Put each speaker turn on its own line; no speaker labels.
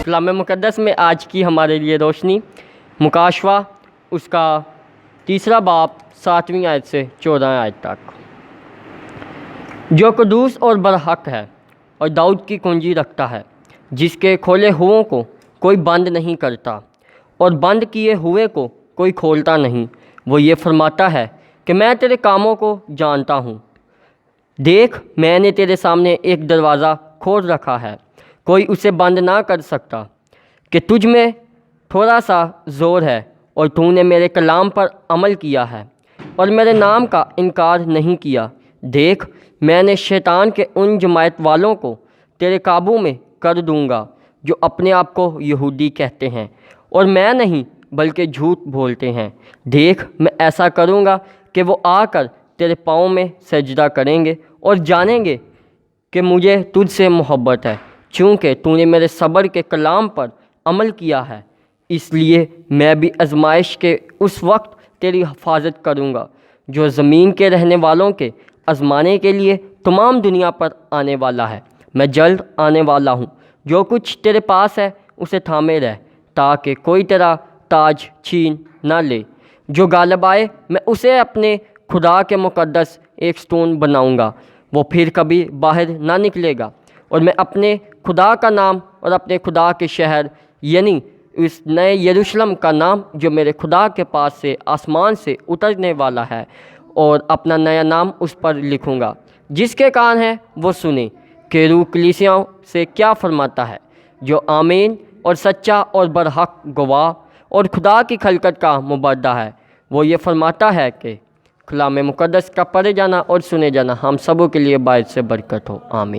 کلام مقدس میں آج کی ہمارے لیے روشنی مکاشفہ اس کا 3 باب 7ویں آیت سے 14 آیت تک۔ جو قدوس اور برحق ہے اور داؤد کی کنجی رکھتا ہے، جس کے کھولے ہوئوں کو کوئی بند نہیں کرتا اور بند کیے ہوئے کو کوئی کھولتا نہیں، وہ یہ فرماتا ہے کہ میں تیرے کاموں کو جانتا ہوں۔ دیکھ، میں نے تیرے سامنے ایک دروازہ کھول رکھا ہے، کوئی اسے بند نہ کر سکتا، کہ تجھ میں تھوڑا سا زور ہے اور تو نے میرے کلام پر عمل کیا ہے اور میرے نام کا انکار نہیں کیا۔ دیکھ، میں نے شیطان کے ان جماعت والوں کو تیرے قابو میں کر دوں گا جو اپنے آپ کو یہودی کہتے ہیں اور میں نہیں بلکہ جھوٹ بولتے ہیں۔ دیکھ، میں ایسا کروں گا کہ وہ آ کر تیرے پاؤں میں سجدہ کریں گے اور جانیں گے کہ مجھے تجھ سے محبت ہے، چونکہ تو نے میرے صبر کے کلام پر عمل کیا ہے۔ اس لیے میں بھی آزمائش کے اس وقت تیری حفاظت کروں گا جو زمین کے رہنے والوں کے آزمانے کے لیے تمام دنیا پر آنے والا ہے۔ میں جلد آنے والا ہوں۔ جو کچھ تیرے پاس ہے اسے تھامے رہ، تاکہ کوئی تیرا تاج چھین نہ لے۔ جو غالب آئے میں اسے اپنے خدا کے مقدس ایک ستون بناؤں گا، وہ پھر کبھی باہر نہ نکلے گا، اور میں اپنے خدا کا نام اور اپنے خدا کے شہر یعنی اس نئے یروشلم کا نام جو میرے خدا کے پاس سے آسمان سے اترنے والا ہے، اور اپنا نیا نام اس پر لکھوں گا۔ جس کے کان ہیں وہ سنیں کہ روح کلیسیاؤں سے کیا فرماتا ہے۔ جو آمین اور سچا اور برحق گواہ اور خدا کی خلقت کا مبدع ہے، وہ یہ فرماتا ہے کہ کلام مقدس کا پڑھے جانا اور سنے جانا ہم سبوں کے لیے باعث برکت ہو۔ آمین۔